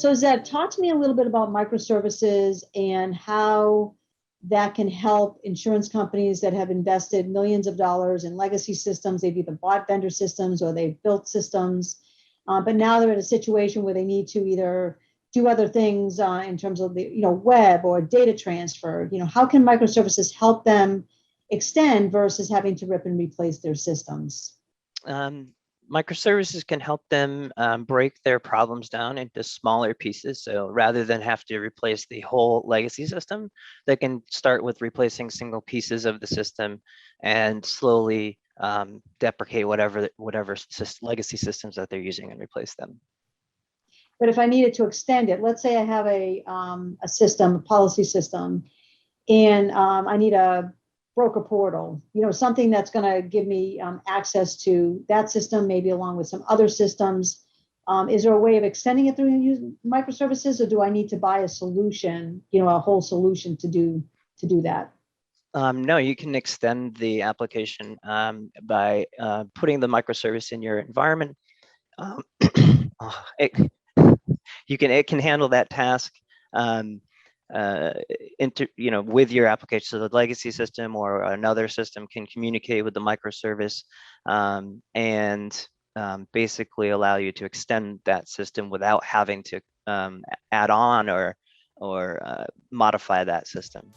So Zeb, talk to me a little bit about microservices and how that can help insurance companies that have invested millions of dollars in legacy systems. They've either bought vendor systems or they've built systems, but now they're in a situation where they need to either do other things in terms of the web or data transfer. How can microservices help them extend versus having to rip and replace their systems? Microservices can help them break their problems down into smaller pieces. So rather than have to replace the whole legacy system, they can start with replacing single pieces of the system and slowly deprecate whatever legacy systems that they're using and replace them. But if I needed to extend it, let's say I have a system, a policy system, and I need a broker portal, something that's going to give me access to that system, maybe along with some other systems. Is there a way of extending it through microservices, or do I need to buy a solution, a whole solution to do that? No, you can extend the application by putting the microservice in your environment. It can handle that task. With your application. So the legacy system or another system can communicate with the microservice and basically allow you to extend that system without having to add on or modify that system.